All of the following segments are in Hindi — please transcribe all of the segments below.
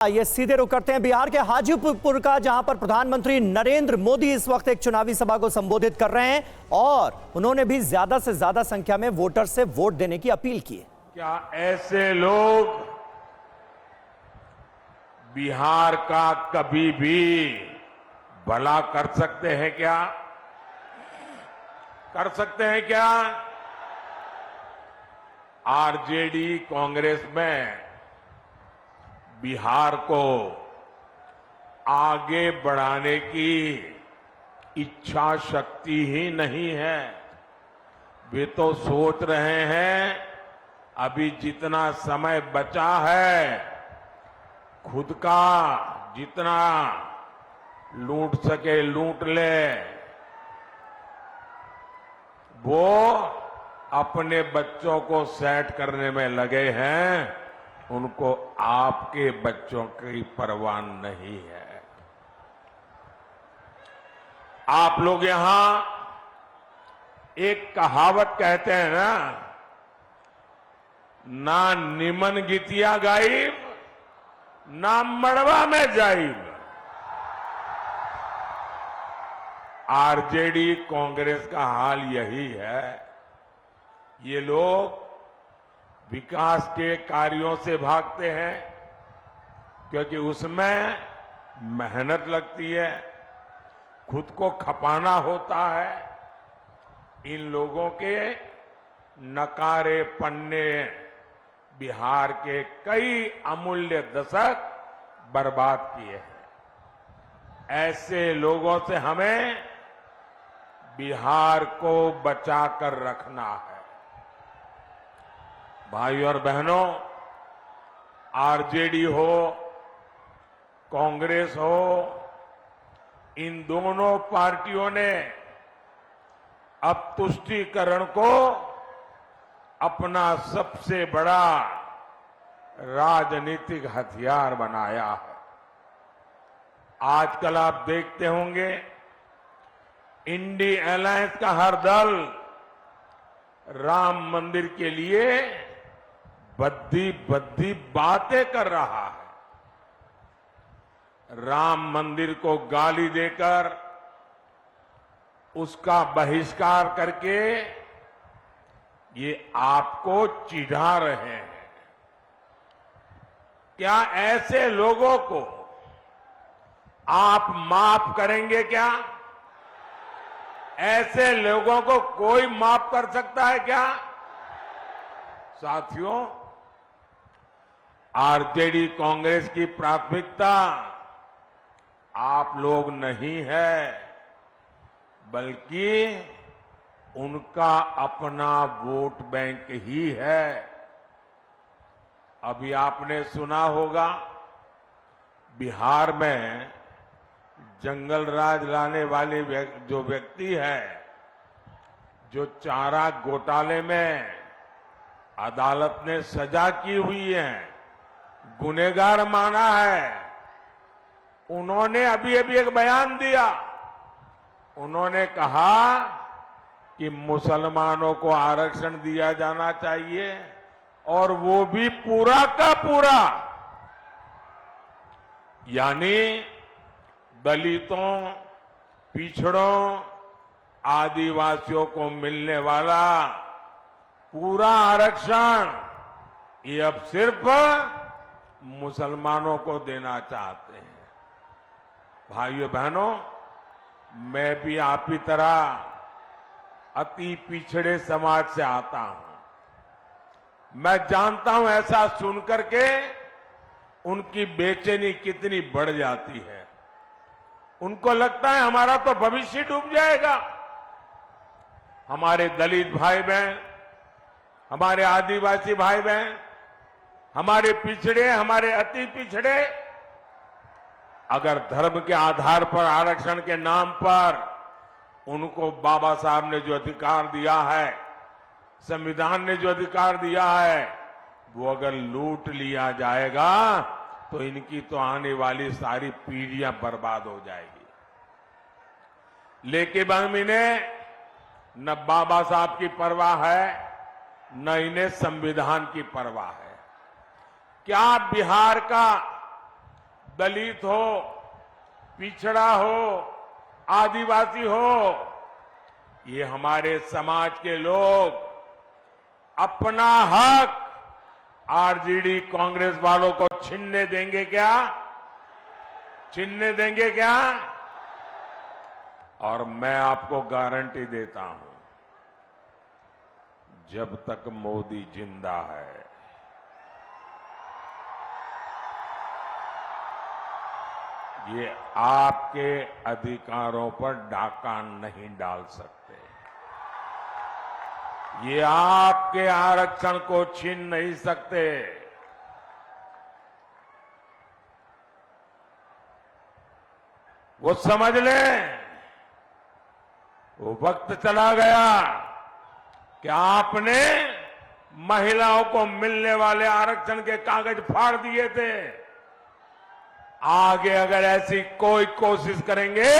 ये सीधे रुख करते हैं बिहार के हाजीपुर का, जहां पर प्रधानमंत्री नरेंद्र मोदी इस वक्त एक चुनावी सभा को संबोधित कर रहे हैं और उन्होंने भी ज्यादा से ज्यादा संख्या में वोटर से वोट देने की अपील की है। क्या ऐसे लोग बिहार का कभी भी भला कर सकते हैं क्या? कर सकते हैं क्या? आरजेडी कांग्रेस में बिहार को आगे बढ़ाने की इच्छा शक्ति ही नहीं है। वे तो सोच रहे हैं अभी जितना समय बचा है खुद का जितना लूट सके लूट ले, वो अपने बच्चों को सेट करने में लगे हैं। उनको आपके बच्चों की परवाह नहीं है। आप लोग यहां एक कहावत कहते हैं ना निमन गीतिया गायब ना मड़वा में जाइब। आरजेडी कांग्रेस का हाल यही है। ये लोग विकास के कार्यों से भागते हैं क्योंकि उसमें मेहनत लगती है, खुद को खपाना होता है। इन लोगों के नकारे पन्ने बिहार के कई अमूल्य दशक बर्बाद किए हैं। ऐसे लोगों से हमें बिहार को बचाकर रखना है। भाइयों और बहनों, आरजेडी हो कांग्रेस हो, इन दोनों पार्टियों ने अब तुष्टीकरण को अपना सबसे बड़ा राजनीतिक हथियार बनाया है। आजकल आप देखते होंगे इंडी अलायंस का हर दल राम मंदिर के लिए बद्दी बातें कर रहा है। राम मंदिर को गाली देकर उसका बहिष्कार करके ये आपको चिढ़ा रहे हैं। क्या ऐसे लोगों को आप माफ करेंगे क्या? ऐसे लोगों को कोई माफ कर सकता है क्या? साथियों, आरजेडी कांग्रेस की प्राथमिकता आप लोग नहीं है, बल्कि उनका अपना वोट बैंक ही है। अभी आपने सुना होगा बिहार में जंगल राज लाने वाले जो व्यक्ति है, जो चारा घोटाले में अदालत ने सजा की हुई है, गुनहगार माना है, उन्होंने अभी एक बयान दिया। उन्होंने कहा कि मुसलमानों को आरक्षण दिया जाना चाहिए और वो भी पूरा का पूरा, यानी दलितों, पिछड़ों, आदिवासियों को मिलने वाला पूरा आरक्षण ये अब सिर्फ मुसलमानों को देना चाहते हैं। भाइयों बहनों, मैं भी आप ही तरह अति पिछड़े समाज से आता हूं। मैं जानता हूं ऐसा सुनकर के उनकी बेचैनी कितनी बढ़ जाती है। उनको लगता है हमारा तो भविष्य डूब जाएगा। हमारे दलित भाई बहन, हमारे आदिवासी भाई बहन, हमारे पिछड़े, हमारे अति पिछड़े अगर धर्म के आधार पर आरक्षण के नाम पर उनको बाबा साहब ने जो अधिकार दिया है, संविधान ने जो अधिकार दिया है, वो अगर लूट लिया जाएगा तो इनकी तो आने वाली सारी पीढ़ियां बर्बाद हो जाएगी। लेकिन इन्हें न बाबा साहब की परवाह है न इन्हें संविधान की परवाह है। क्या बिहार का दलित हो, पिछड़ा हो, आदिवासी हो, ये हमारे समाज के लोग अपना हक आरजेडी कांग्रेस वालों को छीनने देंगे क्या? छीनने देंगे क्या? और मैं आपको गारंटी देता हूं, जब तक मोदी जिंदा है, ये आपके अधिकारों पर डाका नहीं डाल सकते। ये आपके आरक्षण को छीन नहीं सकते। वो समझ लें, वो वक्त चला गया कि आपने महिलाओं को मिलने वाले आरक्षण के कागज फाड़ दिए थे। आगे अगर ऐसी कोई कोशिश करेंगे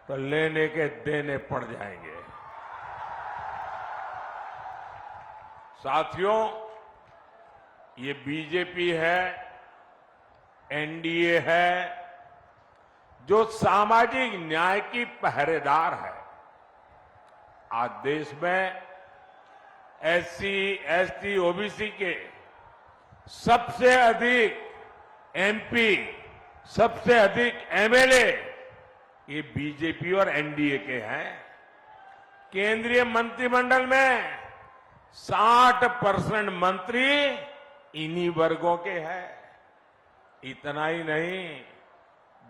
तो लेने के देने पड़ जाएंगे। साथियों, ये बीजेपी है, एनडीए है, जो सामाजिक न्याय की पहरेदार है। आज देश में एससी, एसटी, ओबीसी के सबसे अधिक एमपी, सबसे अधिक एमएलए ये बीजेपी और एनडीए के हैं। केंद्रीय मंत्रिमंडल में 60% मंत्री इन्हीं वर्गों के हैं। इतना ही नहीं,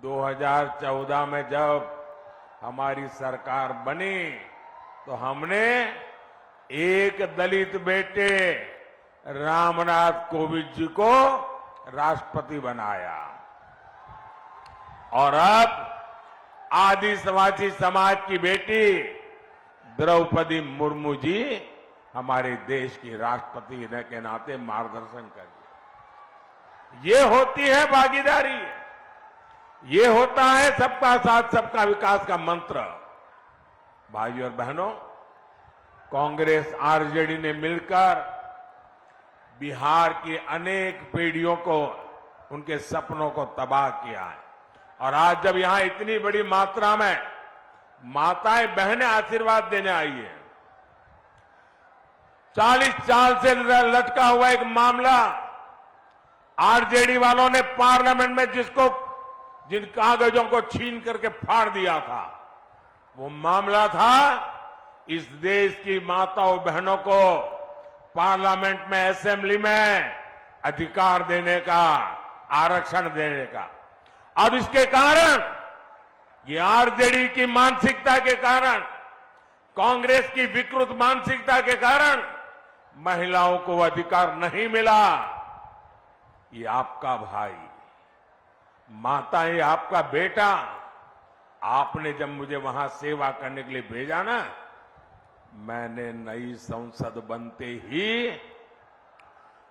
2014 में जब हमारी सरकार बनी तो हमने एक दलित बेटे रामनाथ कोविंद जी को राष्ट्रपति बनाया और अब आदिवासी समाज की बेटी द्रौपदी मुर्मू जी हमारे देश की राष्ट्रपति के नाते मार्गदर्शन करिए। ये होती है भागीदारी, ये होता है सबका साथ सबका विकास का मंत्र। भाइयों और बहनों, कांग्रेस आरजेडी ने मिलकर बिहार की अनेक पीढ़ियों को, उनके सपनों को तबाह किया है। और आज जब यहां इतनी बड़ी मात्रा में माताएं बहनें आशीर्वाद देने आई है, 40 साल से लटका हुआ एक मामला आरजेडी वालों ने पार्लियामेंट में जिन कागजों को छीन करके फाड़ दिया था, वो मामला था इस देश की माताओं बहनों को पार्लियामेंट में, असेंबली में अधिकार देने का, आरक्षण देने का। अब इसके कारण, ये आरजेडी की मानसिकता के कारण, कांग्रेस की विकृत मानसिकता के कारण महिलाओं को अधिकार नहीं मिला। ये आपका भाई, माता, ये आपका बेटा, आपने जब मुझे वहां सेवा करने के लिए भेजा ना, मैंने नई संसद बनते ही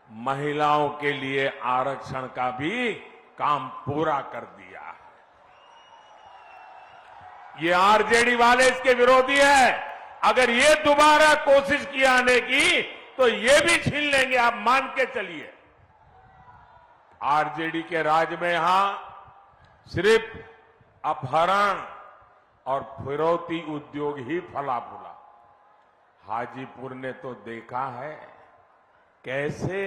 महिलाओं के लिए आरक्षण का भी काम पूरा कर दिया। ये आरजेडी वाले इसके विरोधी है। अगर ये दोबारा कोशिश की आने की तो ये भी छीन लेंगे, आप मान के चलिए। आरजेडी के राज में यहां सिर्फ अपहरण और फिरौती उद्योग ही फला फूला। हाजीपुर ने तो देखा है कैसे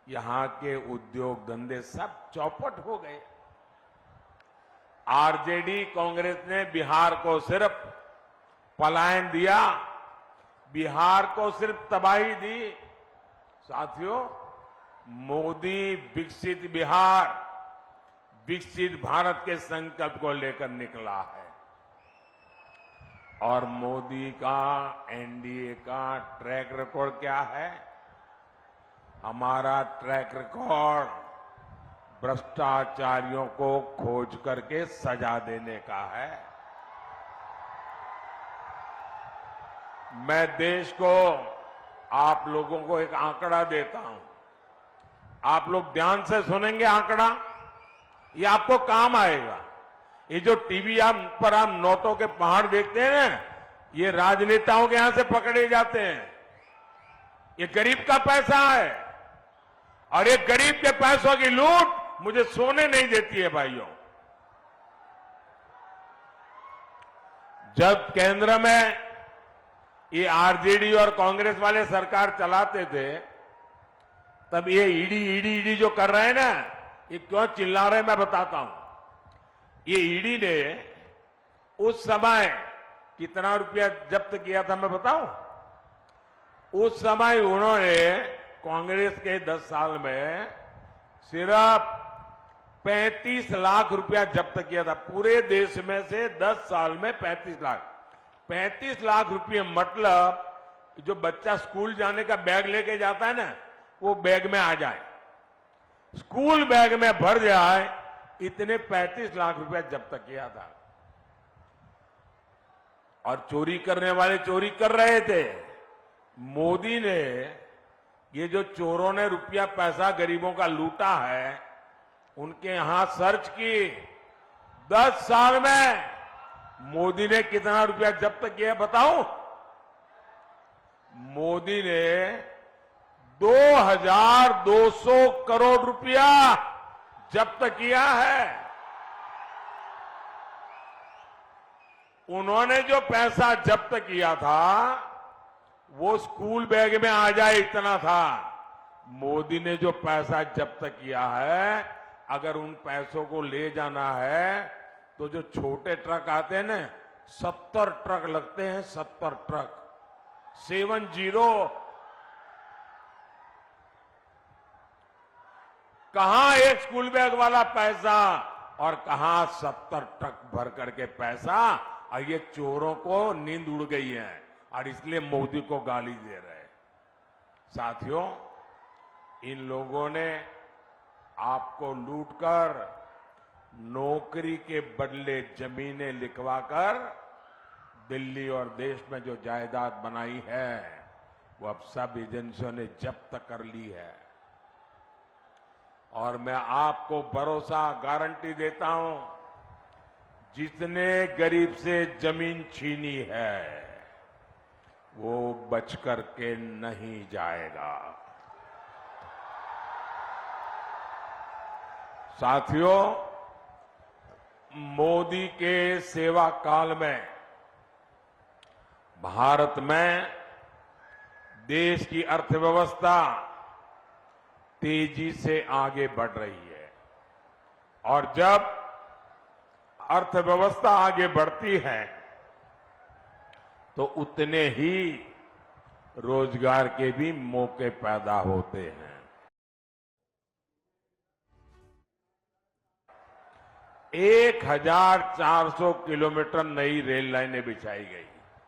यहां के उद्योग धंधे सब चौपट हो गए। आरजेडी कांग्रेस ने बिहार को सिर्फ पलायन दिया, बिहार को सिर्फ तबाही दी। साथियों, मोदी विकसित बिहार, विकसित भारत के संकल्प को लेकर निकला है। और मोदी का, एनडीए का ट्रैक रिकॉर्ड क्या है? हमारा ट्रैक रिकॉर्ड भ्रष्टाचारियों को खोज करके सजा देने का है। मैं देश को, आप लोगों को एक आंकड़ा देता हूं। आप लोग ध्यान से सुनेंगे आंकड़ा, ये आपको काम आएगा। ये जो टीवी पर आप नोटों के पहाड़ देखते हैं ना, ये राजनेताओं के यहां से पकड़े जाते हैं। ये गरीब का पैसा है और ये गरीब के पैसों की लूट मुझे सोने नहीं देती है भाइयों। जब केंद्र में ये आरजेडी और कांग्रेस वाले सरकार चलाते थे, तब ये ईडी जो कर रहे हैं ना, ये क्यों चिल्ला रहे हैं मैं बताता हूं। ये ईडी ने उस समय कितना रुपया जब्त किया था मैं बताऊं? उस समय उन्होंने कांग्रेस के 10 साल में सिर्फ 35 लाख रुपया जब्त किया था। पूरे देश में से 10 साल में 35 लाख रुपये, मतलब जो बच्चा स्कूल जाने का बैग लेके जाता है ना, वो बैग में आ जाए, स्कूल बैग में भर जाए, इतने 35 लाख रुपया जब्त किया था। और चोरी करने वाले चोरी कर रहे थे। मोदी ने ये जो चोरों ने रुपया पैसा गरीबों का लूटा है, उनके यहां सर्च की। 10 साल में मोदी ने कितना रुपया जब्त किया बताऊं? मोदी ने 2200 करोड़ रुपया जब्त किया है। उन्होंने जो पैसा जब्त किया था वो स्कूल बैग में आ जाए इतना था। मोदी ने जो पैसा जब्त किया है, अगर उन पैसों को ले जाना है तो जो छोटे ट्रक आते हैं ना, 70 ट्रक लगते हैं, 70 ट्रक, 70। कहां एक स्कूल बैग वाला पैसा और कहां 70 ट्रक भर करके पैसा। और ये चोरों को नींद उड़ गई है और इसलिए मोदी को गाली दे रहे हैं। साथियों, इन लोगों ने आपको लूटकर नौकरी के बदले जमीनें लिखवाकर दिल्ली और देश में जो जायदाद बनाई है, वो अब सब एजेंसियों ने जब्त कर ली है। और मैं आपको भरोसा, गारंटी देता हूं, जितने गरीब से जमीन छीनी है वो बच करके नहीं जाएगा। साथियों, मोदी के सेवा काल में भारत में देश की अर्थव्यवस्था तेजी से आगे बढ़ रही है। और जब अर्थव्यवस्था आगे बढ़ती है तो उतने ही रोजगार के भी मौके पैदा होते हैं। 1400 किलोमीटर नई रेल लाइनें बिछाई गई।